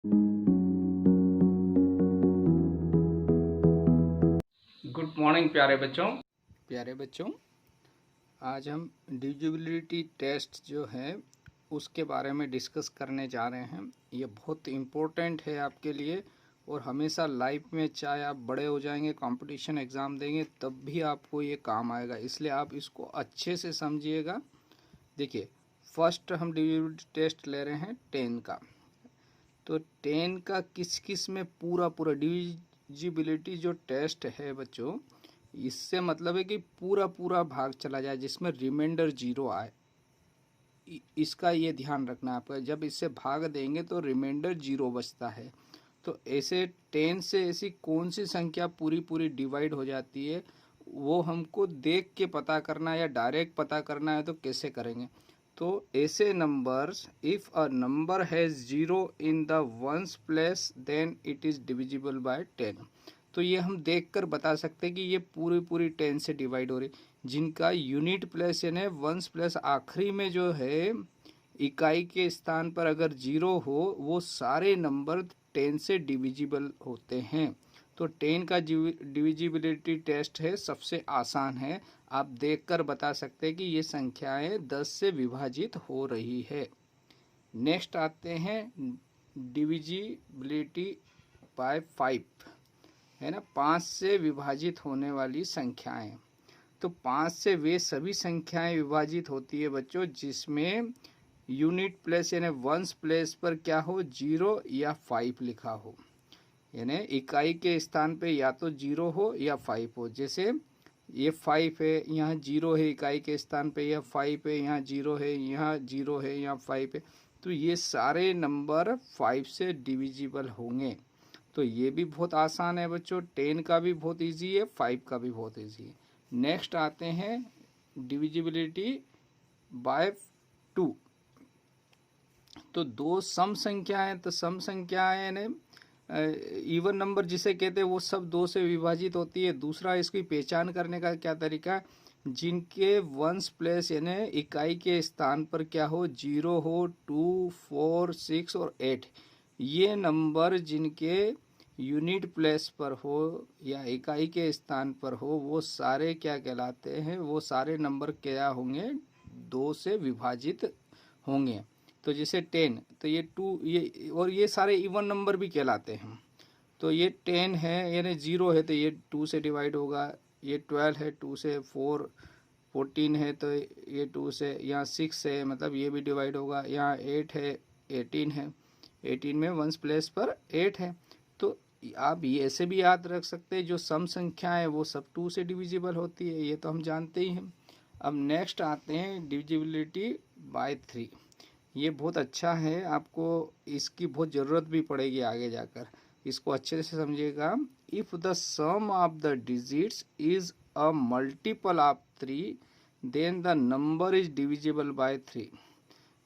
Good morning प्यारे बच्चों। आज हम डिविजिबिलिटी टेस्ट जो है उसके बारे में डिस्कस करने जा रहे हैं। ये बहुत इम्पोर्टेंट है आपके लिए और हमेशा लाइफ में चाहे आप बड़े हो जाएंगे, कंपटीशन एग्ज़ाम देंगे, तब भी आपको ये काम आएगा, इसलिए आप इसको अच्छे से समझिएगा। देखिए, फर्स्ट हम डिविजिबिलिटी टेस्ट ले रहे हैं 10 का। तो 10 का किस किस में पूरा डिविजिबिलिटी जो टेस्ट है बच्चों, इससे मतलब है कि पूरा पूरा भाग चला जाए जिसमें रिमाइंडर 0 आए। इसका ये ध्यान रखना है आपका, जब इससे भाग देंगे तो रिमाइंडर 0 बचता है। तो ऐसे 10 से ऐसी कौन सी संख्या पूरी पूरी डिवाइड हो जाती है, वो हमको देख के पता करना है या डायरेक्ट पता करना है, तो कैसे करेंगे। तो ऐसे numbers, if a number has 0 in the ones place then it is divisible by 10। तो ये हम देखकर बता सकते हैं कि ये पूरी पूरी 10 से डिवाइड हो रही। जिनका यूनिट प्लेस यानी वंस प्लेस आखिरी में जो है इकाई के स्थान पर अगर 0 हो, वो सारे नंबर 10 से डिविजिबल होते हैं। तो 10 का डिविजिबिलिटी टेस्ट है, सबसे आसान है। आप देखकर बता सकते हैं कि ये संख्याएं 10 से विभाजित हो रही है। नेक्स्ट आते हैं डिविजिबिलिटी बाय 5, है ना, 5 से विभाजित होने वाली संख्याएं। तो 5 से वे सभी संख्याएं विभाजित होती है बच्चों जिसमें यूनिट प्लेस यानी वंस प्लेस पर क्या हो, 0 या 5 लिखा हो। यानी इकाई के स्थान पे या तो 0 हो या 5 हो। जैसे ये 5 है, यहाँ 0 है, इकाई के स्थान पे यह 5 है, यहाँ 0 है, यहाँ 0 है, यहाँ 5 है। तो ये सारे नंबर 5 से डिविजिबल होंगे। तो ये भी बहुत आसान है बच्चों, 10 का भी बहुत इजी है, 5 का भी बहुत इजी है। नेक्स्ट आते हैं डिविजिबिलिटी बाय 2। तो दो सम संख्याएं, तो सम संख्याएं ने इवन नंबर जिसे कहते हैं वो सब 2 से विभाजित होती है। दूसरा, इसकी पहचान करने का क्या तरीका है, जिनके वंस प्लेस यानी इकाई के स्थान पर क्या हो, 0 हो, 2, 4, 6 और 8, ये नंबर जिनके यूनिट प्लेस पर हो या इकाई के स्थान पर हो, वो सारे क्या कहलाते हैं, वो सारे नंबर क्या होंगे, 2 से विभाजित होंगे। तो जैसे 10, तो ये 2, ये और ये सारे इवन नंबर भी कहलाते हैं। तो ये 10 है यानी 0 है तो ये 2 से डिवाइड होगा। ये 12 है, 2 से 4, 14 है तो ये 2 से, यहाँ 6 है मतलब ये भी डिवाइड होगा। यहाँ 8 है, 18 है, 18 में वंस प्लेस पर 8 है। तो आप ये ऐसे भी याद रख सकते हैं, जो सम संख्या है वो सब 2 से डिविजिबल होती है, ये तो हम जानते ही हैं। अब नेक्स्ट आते हैं डिविजिबिलिटी बाय 3। ये बहुत अच्छा है, आपको इसकी बहुत ज़रूरत भी पड़ेगी आगे जाकर, इसको अच्छे से समझिएगा। If the sum of the digits is a multiple of 3 then the number is divisible by 3।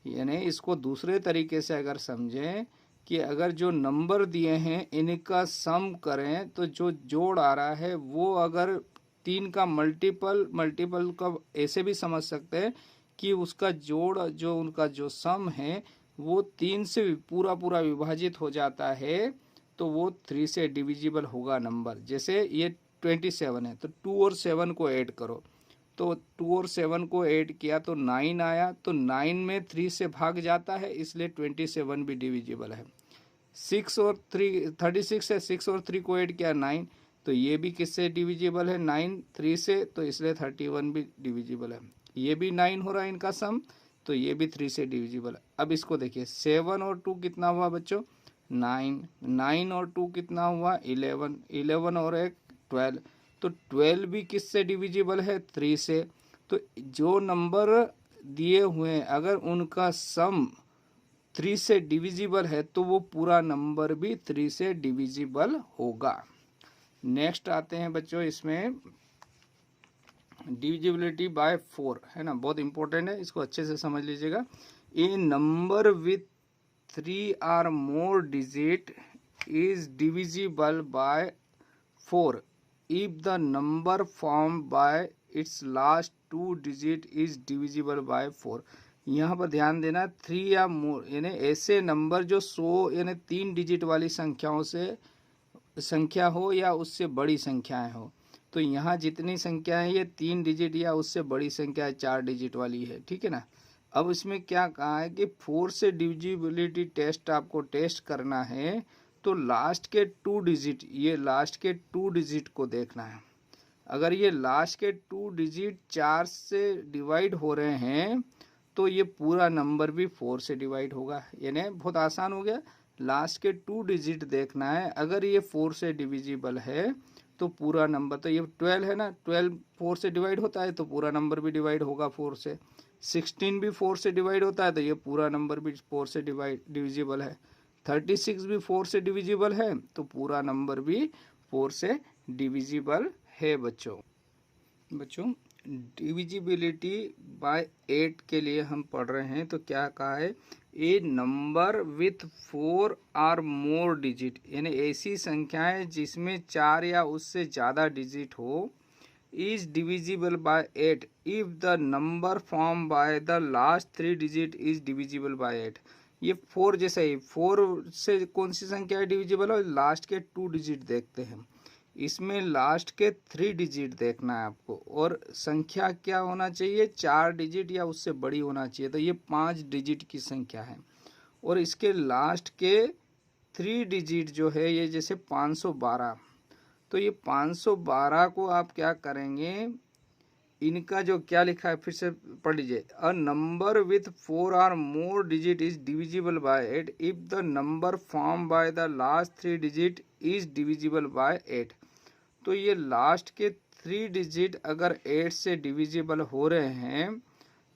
यानी इसको दूसरे तरीके से अगर समझें कि अगर जो नंबर दिए हैं इनका सम करें तो जो जोड़ आ रहा है वो अगर 3 का मल्टीपल का ऐसे भी समझ सकते हैं कि उसका जोड़, जो उनका जो सम है वो 3 से पूरा पूरा विभाजित हो जाता है, तो वो 3 से डिविजिबल होगा नंबर। जैसे ये 27 है तो 2 और 7 को ऐड करो, तो 2 और 7 को ऐड किया तो 9 आया, तो 9 में 3 से भाग जाता है, इसलिए 27 भी डिविजिबल है। 6 और 3 36 है, 6 और 3 को ऐड किया 9, तो ये भी किससे डिविजिबल है, 9 3 से, तो इसलिए 31 भी डिविजिबल है। ये भी 9 हो रहा है इनका सम, तो ये भी 3 से डिविजिबल है। अब इसको देखिए, 7 और 2 कितना हुआ बच्चों, 9, 9 और 2 कितना हुआ, 11, 11 और 1 12, तो 12 भी किससे डिविजिबल है, 3 से। तो जो नंबर दिए हुए हैं अगर उनका सम 3 से डिविजिबल है तो वो पूरा नंबर भी 3 से डिविजिबल होगा। नेक्स्ट आते हैं बच्चों इसमें डिविजिबिलिटी बाय 4, है ना, बहुत इंपॉर्टेंट है, इसको अच्छे से समझ लीजिएगा। ए number with 3 or more digit is divisible by 4 if the number formed by its last 2 digit is divisible by 4। यहाँ पर ध्यान देना 3 या मोर यानी ऐसे नंबर जो 100 यानी 3 डिजिट वाली संख्याओं से संख्या हो या उससे बड़ी संख्याएं हो। तो यहाँ जितनी संख्या है ये 3 डिजिट या उससे बड़ी संख्या 4 डिजिट वाली है, ठीक है ना। अब इसमें क्या कहा है कि 4 से डिविजिबिलिटी टेस्ट आपको टेस्ट करना है, तो लास्ट के 2 डिजिट, ये लास्ट के 2 डिजिट को देखना है। अगर ये लास्ट के 2 डिजिट 4 से डिवाइड हो रहे हैं तो ये पूरा नंबर भी 4 से डिवाइड होगा। यानी बहुत आसान हो गया, लास्ट के 2 डिजिट देखना है। अगर ये 4 से डिविजिबल है तो पूरा नंबर, तो ये 12 है ना, 12 4 से डिवाइड होता है तो पूरा नंबर भी डिवाइड होगा 4 से। 16 भी 4 से डिवाइड होता है तो ये पूरा नंबर भी 4 से डिविजिबल है। 36 भी 4 से डिविजिबल है तो पूरा नंबर भी 4 से डिविजिबल है। बच्चों डिविजिबिलिटी बाय 8 के लिए हम पढ़ रहे हैं, तो क्या कहा है, ए number with 4 or more digit, यानी ऐसी संख्याएं जिसमें 4 या उससे ज़्यादा डिजिट हो, is divisible by 8 if the number form by the last 3 digit is divisible by 8। ये 4 जैसा ही, 4 से कौन सी संख्या है डिविजिबल हो, लास्ट के 2 डिजिट देखते हैं। इसमें लास्ट के 3 डिजिट देखना है आपको, और संख्या क्या होना चाहिए, 4 डिजिट या उससे बड़ी होना चाहिए। तो ये 5 डिजिट की संख्या है, और इसके लास्ट के 3 डिजिट जो है ये जैसे 512, तो ये 512 को आप क्या करेंगे, इनका जो क्या लिखा है फिर से पढ़ लीजिए। A number with 4 or more digit is divisible by 8 if the number form by the last 3 digit is divisible by 8। तो ये लास्ट के 3 डिजिट अगर 8 से डिविजिबल हो रहे हैं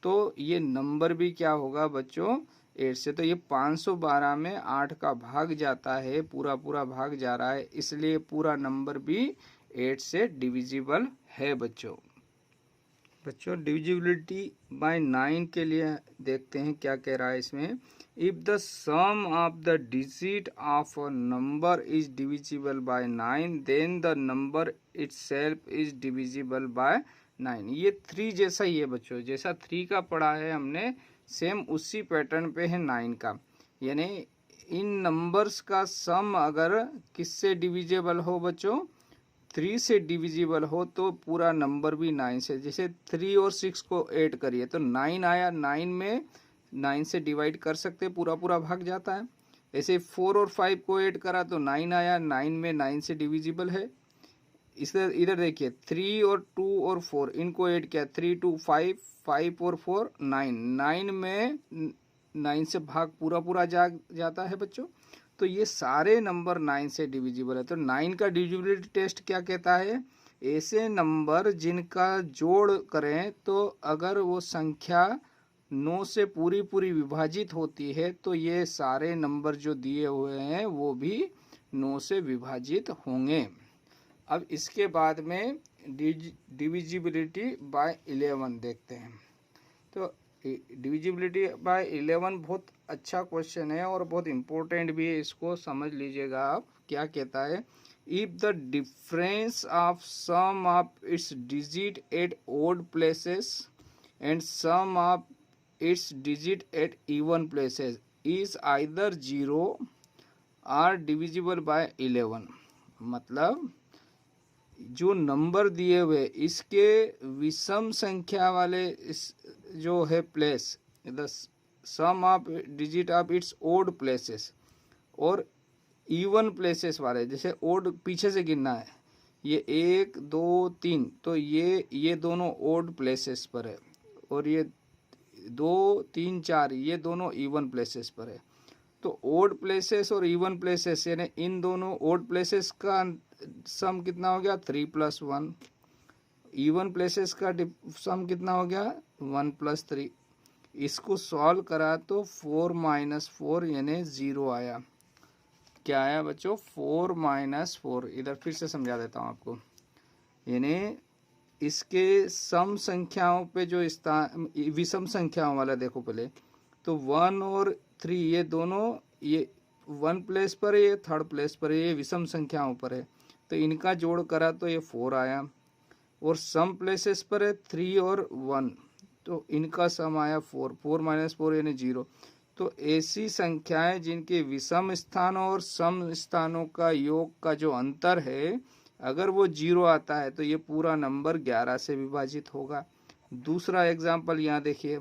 तो ये नंबर भी क्या होगा बच्चों, 8 से। तो ये 512 में 8 का भाग जाता है, पूरा पूरा भाग जा रहा है, इसलिए पूरा नंबर भी 8 से डिविजिबल है। बच्चों डिविजिबिलिटी बाय 9 के लिए देखते हैं क्या कह रहा है इसमें। If the sum of the digit of a number is divisible by 9 then the number itself is divisible by 9। ये 3 जैसा ही है बच्चों, जैसा 3 का पढ़ा है हमने सेम उसी पैटर्न पे है 9 का। यानी इन नंबर्स का सम अगर किससे डिविजिबल हो बच्चों, 3 से डिविजिबल हो तो पूरा नंबर भी 9 से। जैसे 3 और 6 को ऐड करिए तो 9 आया, 9 में 9 से डिवाइड कर सकते, पूरा पूरा भाग जाता है। ऐसे 4 और 5 को ऐड करा तो 9 आया, 9 में 9 से डिविजिबल है। इधर देखिए 3 और 2 और 4 इनको ऐड किया, 3 2 5, 5 और 4 9, 9 में 9 से भाग पूरा पूरा जाता है बच्चों। तो ये सारे नंबर 9 से डिविजिबल है। तो 9 का डिविजिबिलिटी टेस्ट क्या कहता है, ऐसे नंबर जिनका जोड़ करें तो अगर वो संख्या 9 से पूरी पूरी विभाजित होती है तो ये सारे नंबर जो दिए हुए हैं वो भी 9 से विभाजित होंगे। अब इसके बाद में डिविजिबिलिटी बाय 11 देखते हैं। तो डिविजिबिलिटी बाय 11 बहुत अच्छा क्वेश्चन है और बहुत इम्पोर्टेंट भी है, इसको समझ लीजिएगा आप। क्या कहता है, if the difference of sum of its digit at odd places and sum of its digit at even places is either 0 or divisible by 11। मतलब जो नंबर दिए हुए इसके विषम संख्या वाले जो है place, the sum of digit of its odd places, और इवन प्लेसेस वाले, जैसे ओड पीछे से गिनना है, ये 1 2 3, तो ये दोनों ओड प्लेसेस पर है, और ये 2 3 4 ये दोनों इवन प्लेसेस पर है। तो ओड प्लेसेस और इवन प्लेसेस यानी इन दोनों ओड प्लेसेस का सम कितना हो गया, 3 + 1। इवन प्लेसेस का सम कितना हो गया, 1 + 3। इसको सॉल्व करा तो 4 - 4 यानी 0 आया। क्या आया बच्चों, 4 - 4। इधर फिर से समझा देता हूँ आपको। यानी इसके सम संख्याओं पे जो विषम संख्याओं वाला देखो पहले, तो 1 और 3 ये दोनों, ये 1 प्लेस पर है, ये 3rd प्लेस पर है, ये विषम संख्याओं पर है, तो इनका जोड़ करा तो ये 4 आया। और सम प्लेसेस पर है 3 और 1, तो इनका सम आया 4, 4 माइनस 4 यानी 0। तो ऐसी संख्याएं जिनके विषम स्थानों और सम स्थानों का योग का जो अंतर है, अगर वो 0 आता है तो ये पूरा नंबर 11 से विभाजित होगा। दूसरा एग्जाम्पल यहाँ देखिए,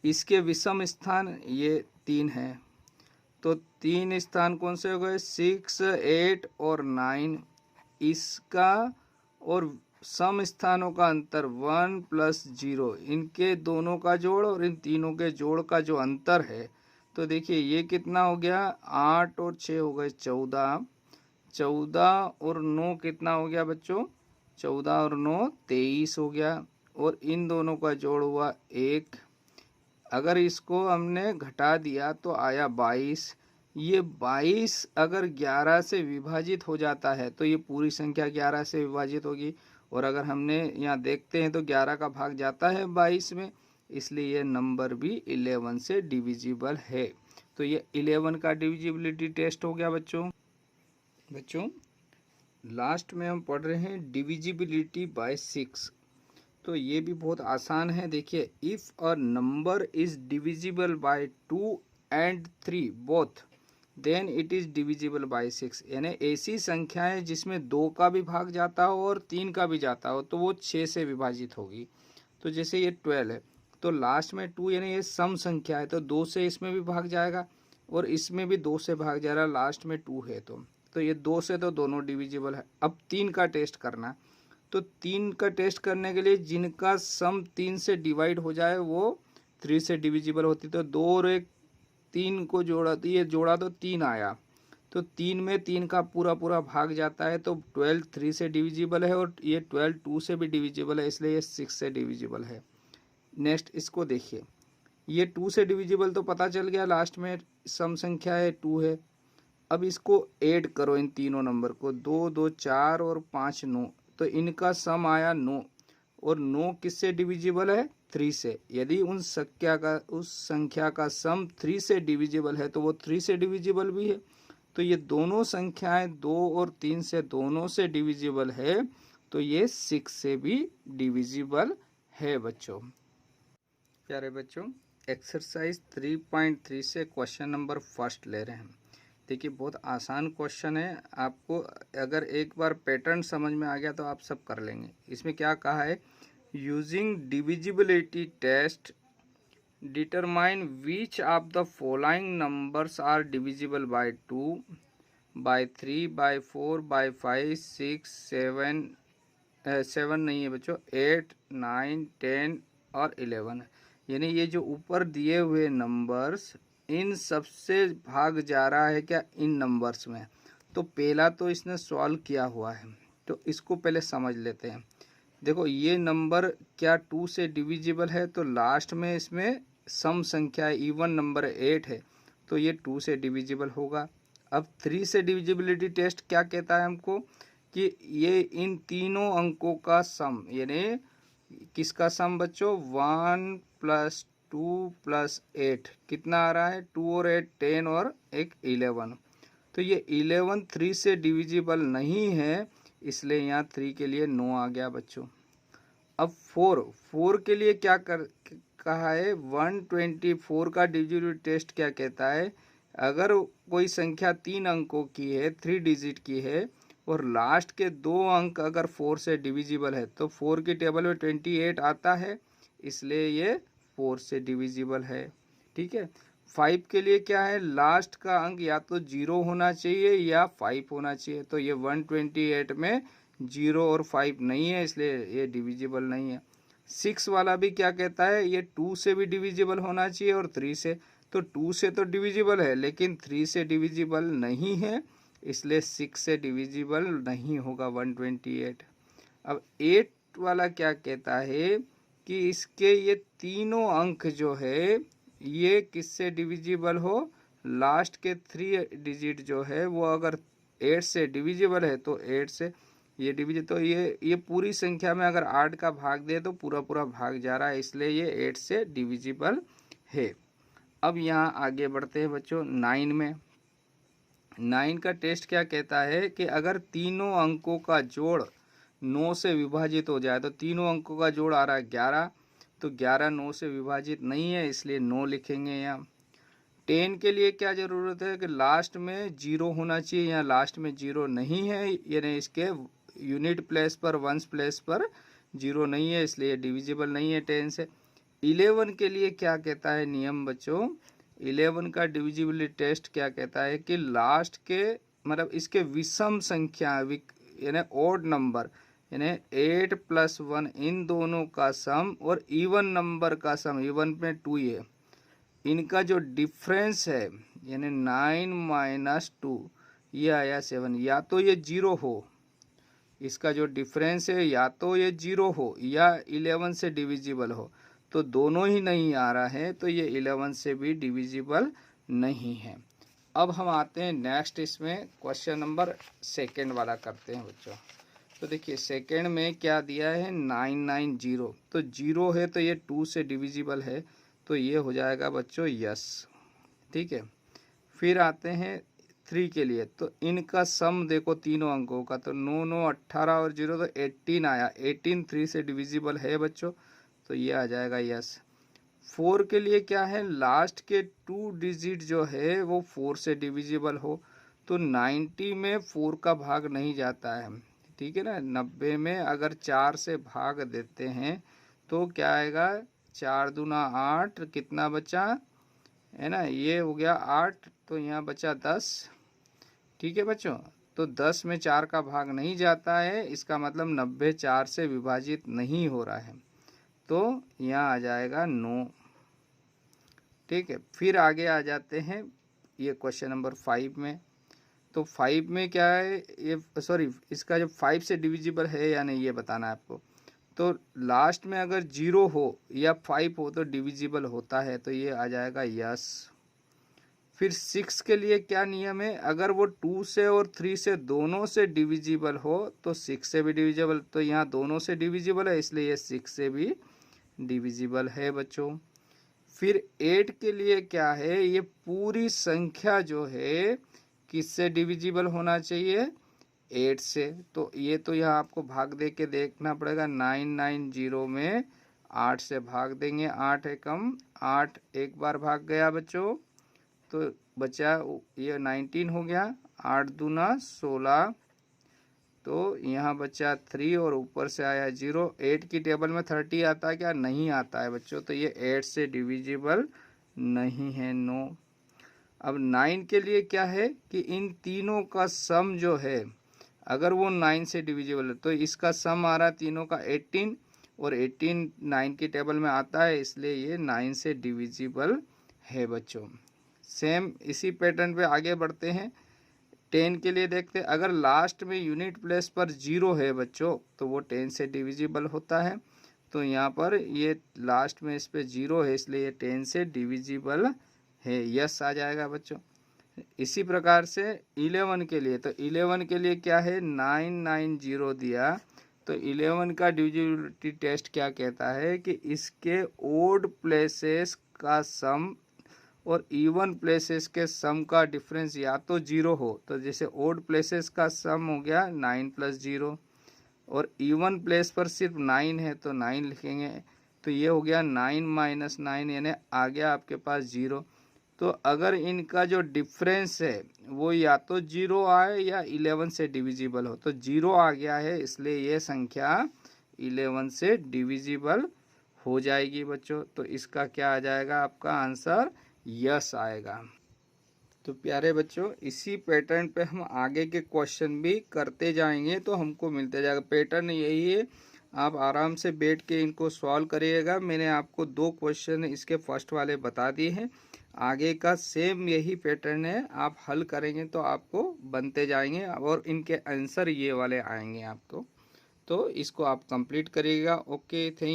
इसके विषम स्थान ये 3 है, तो 3 स्थान कौन से हो गए, 6, 8 और 9। इसका और सम स्थानों का अंतर 1 प्लस 0, इनके दोनों का जोड़ और इन तीनों के जोड़ का जो अंतर है, तो देखिए ये कितना हो गया, 8 और 6 हो गए 14, 14 और 9 कितना हो गया बच्चों, 14 और 9 23 हो गया, और इन दोनों का जोड़ हुआ 1। अगर इसको हमने घटा दिया तो आया 22। ये 22 अगर 11 से विभाजित हो जाता है तो ये पूरी संख्या 11 से विभाजित होगी, और अगर हमने यहाँ देखते हैं तो 11 का भाग जाता है 22 में, इसलिए ये नंबर भी 11 से डिविजिबल है। तो ये 11 का डिविजिबिलिटी टेस्ट हो गया बच्चों। लास्ट में हम पढ़ रहे हैं डिविजिबिलिटी बाय 6। तो ये भी बहुत आसान है। देखिए, if a number is divisible by 2 and 3 both, then it is divisible by 6। यानी ऐसी संख्याएं जिसमें 2 का भी भाग जाता हो और 3 का भी जाता हो तो वो 6 से विभाजित होगी। तो जैसे ये 12 है, तो लास्ट में 2 यानी ये सम संख्या है, तो 2 से इसमें भी भाग जाएगा और इसमें भी 2 से भाग जा रहा है, लास्ट में 2 है तो ये 2 से तो दोनों डिविजिबल है। अब 3 का टेस्ट करना, तो 3 का टेस्ट करने के लिए जिनका सम 3 से डिवाइड हो जाए वो 3 से डिविजिबल होती। तो 2 और 1 3 को जोड़ा, तो ये जोड़ा तो 3 आया, तो 3 में 3 का पूरा पूरा भाग जाता है, तो 12 3 से डिविजिबल है और ये 12 2 से भी डिविजिबल है, इसलिए ये 6 से डिविजिबल है। नेक्स्ट इसको देखिए, ये 2 से डिविजिबल तो पता चल गया, लास्ट में सम संख्या है 2 है। अब इसको ऐड करो इन तीनों नंबर को, 2 2 4 और 5 9, तो इनका सम आया 9, और 9 किससे डिविजिबल है, 3 से। यदि उस संख्या का सम 3 से डिविजिबल है तो वो 3 से डिविजिबल भी है। तो ये दोनों संख्याएं 2 और 3 से दोनों से डिविजिबल है, तो ये 6 से भी डिविजिबल है बच्चों। प्यारे बच्चों, एक्सरसाइज 3.3 से क्वेश्चन नंबर फर्स्ट ले रहे हैं। देखिए, बहुत आसान क्वेश्चन है, आपको अगर एक बार पैटर्न समझ में आ गया तो आप सब कर लेंगे। इसमें क्या कहा है, using divisibility test determine which of the following numbers are divisible by 2, by 3, by 4, by 5, 6, 7 नहीं है बच्चों, 8, 9, 10 और 11। यानी ये जो ऊपर दिए हुए नंबर्स, इन सबसे भाग जा रहा है क्या, इन नंबर्स में। तो पहला तो इसने सॉल्व किया हुआ है, तो इसको पहले समझ लेते हैं। देखो, ये नंबर क्या 2 से डिविजिबल है, तो लास्ट में इसमें सम संख्या इवन नंबर 8 है, तो ये 2 से डिविजिबल होगा। अब 3 से डिविजिबिलिटी टेस्ट क्या कहता है हमको, कि ये इन तीनों अंकों का सम, यानी किसका सम बच्चों, 1 प्लस 2 प्लस 8 कितना आ रहा है, 2 और 8 10 और एक 11। तो ये 11 3 से डिविजिबल नहीं है, इसलिए यहाँ 3 के लिए नो आ गया बच्चों। अब 4 के लिए क्या कहा है, 124 का डिविजिबिलिटी टेस्ट क्या कहता है, अगर कोई संख्या 3 अंकों की है, 3 डिजिट की है, और लास्ट के 2 अंक अगर 4 से डिविजिबल है, तो 4 की टेबल में 28 आता है, इसलिए ये 4 से डिविजिबल है। ठीक है। 5 के लिए क्या है, लास्ट का अंक या तो 0 होना चाहिए या 5 होना चाहिए, तो ये 128 में 0 और 5 नहीं है, इसलिए ये डिविजिबल नहीं है। 6 वाला भी क्या कहता है, ये 2 से भी डिविजिबल होना चाहिए और 3 से, तो 2 से तो डिविजिबल है लेकिन 3 से डिविजिबल नहीं है, इसलिए 6 से डिविजिबल नहीं होगा 128। अब 8 वाला क्या कहता है कि इसके ये तीनों अंक जो है ये किससे डिविजिबल हो, लास्ट के 3 डिजिट जो है वो अगर 8 से डिविजिबल है तो 8 से ये डिविजिट, तो ये पूरी संख्या में अगर 8 का भाग दे तो पूरा पूरा भाग जा रहा है, इसलिए ये 8 से डिविजिबल है। अब यहाँ आगे बढ़ते हैं बच्चों 9 में। 9 का टेस्ट क्या कहता है कि अगर तीनों अंकों का जोड़ 9 से विभाजित हो जाए, तो तीनों अंकों का जोड़ आ रहा है 11, तो 11 9 से विभाजित नहीं है, इसलिए 9 लिखेंगे यहाँ। 10 के लिए क्या ज़रूरत है कि लास्ट में 0 होना चाहिए, यहाँ लास्ट में 0 नहीं है, यानी इसके यूनिट प्लेस पर वंस प्लेस पर 0 नहीं है, इसलिए डिविजिबल नहीं है 10 से। 11 के लिए क्या कहता है नियम बच्चों, 11 का डिविजिबिलिटी टेस्ट क्या कहता है कि लास्ट के मतलब इसके विषम संख्या यानी ओड नंबर, यानी 8 + 1 इन दोनों का सम और इवन नंबर का सम, इवन में 2 है, इनका जो डिफरेंस है यानी 9 - 2 ये आया 7, या तो ये 0 हो, इसका जो डिफरेंस है या तो ये 0 हो या 11 से डिविजिबल हो, तो दोनों ही नहीं आ रहा है, तो ये 11 से भी डिविजिबल नहीं है। अब हम आते हैं नेक्स्ट, इसमें क्वेश्चन नंबर सेकंड वाला करते हैं बच्चों। तो देखिए सेकंड में क्या दिया है 990, तो 0 है तो ये 2 से डिविजिबल है, तो ये हो जाएगा बच्चों यस। ठीक है, फिर आते हैं 3 के लिए, तो इनका सम देखो तीनों अंकों का, तो 9 9 18 और 0 तो 18 आया, 18 3 से डिविजिबल है बच्चों, तो ये आ जाएगा यस। 4 के लिए क्या है, लास्ट के 2 डिजिट जो है वो 4 से डिविजिबल हो, तो 90 में 4 का भाग नहीं जाता है, ठीक है ना। 90 में अगर 4 से भाग देते हैं तो क्या आएगा, 4 दूना 8, कितना बचा है ना, ये हो गया 8, तो यहाँ बचा 10। ठीक है बच्चों, तो 10 में 4 का भाग नहीं जाता है, इसका मतलब 90 4 से विभाजित नहीं हो रहा है, तो यहाँ आ जाएगा 9। ठीक है, फिर आगे आ जाते हैं ये क्वेश्चन नंबर 5 में। तो 5 में क्या है, ये सॉरी इसका जो 5 से डिविजिबल है या नहीं ये बताना है आपको। तो लास्ट में अगर 0 हो या 5 हो तो डिविजिबल होता है, तो ये आ जाएगा यस। फिर 6 के लिए क्या नियम है, अगर वो 2 से और 3 से दोनों से डिविजिबल हो तो 6 से भी डिविजिबल, तो यहाँ दोनों से डिविजिबल है, इसलिए ये 6 से भी डिविजिबल है बच्चों। फिर 8 के लिए क्या है, ये पूरी संख्या जो है किससे डिविजिबल होना चाहिए, 8 से, तो ये तो यहाँ आपको भाग दे के देखना पड़ेगा। 990 में 8 से भाग देंगे, 8 एकम 8 एक बार भाग गया बच्चों, तो बचा ये 19 हो गया, 8 दूना 16, तो यहाँ बचा 3 और ऊपर से आया 0। 8 की टेबल में 30 आता है क्या, नहीं आता है बच्चों, तो ये 8 से डिविजिबल नहीं है, नो। अब 9 के लिए क्या है कि इन तीनों का सम जो है अगर वो 9 से डिविजिबल है, तो इसका सम आ रहा है तीनों का 18, और 18 9 की टेबल में आता है, इसलिए ये 9 से डिविजिबल है बच्चों। सेम इसी पैटर्न पे आगे बढ़ते हैं। 10 के लिए देखते हैं, अगर लास्ट में यूनिट प्लेस पर 0 है बच्चों तो वो 10 से डिविजिबल होता है, तो यहाँ पर ये लास्ट में इस पे 0 है, इसलिए ये 10 से डिविजिबल है, यस आ जाएगा बच्चों। इसी प्रकार से 11 के लिए, तो 11 के लिए क्या है 990 दिया, तो 11 का डिविजिबिलिटी टेस्ट क्या कहता है कि इसके ओड प्लेसेस का सम और इवन प्लेसेस के सम का डिफरेंस या तो 0 हो, तो जैसे ओड प्लेसेस का सम हो गया 9 + 0, और इवन प्लेस पर सिर्फ 9 है तो 9 लिखेंगे, तो ये हो गया 9 - 9 यानी आ गया आपके पास 0। तो अगर इनका जो डिफरेंस है वो या तो 0 आए या 11 से डिविजिबल हो, तो 0 आ गया है, इसलिए ये संख्या 11 से डिविजिबल हो जाएगी बच्चों। तो इसका क्या आ जाएगा, आपका आंसर यस आएगा। तो प्यारे बच्चों, इसी पैटर्न पे हम आगे के क्वेश्चन भी करते जाएंगे, तो हमको मिलते जाएगा। पैटर्न यही है, आप आराम से बैठ के इनको सॉल्व करिएगा। मैंने आपको 2 क्वेश्चन इसके फर्स्ट वाले बता दिए हैं, आगे का सेम यही पैटर्न है, आप हल करेंगे तो आपको बनते जाएंगे और इनके आंसर ये वाले आएंगे आपको, तो इसको आप कंप्लीट करिएगा। Okay, thank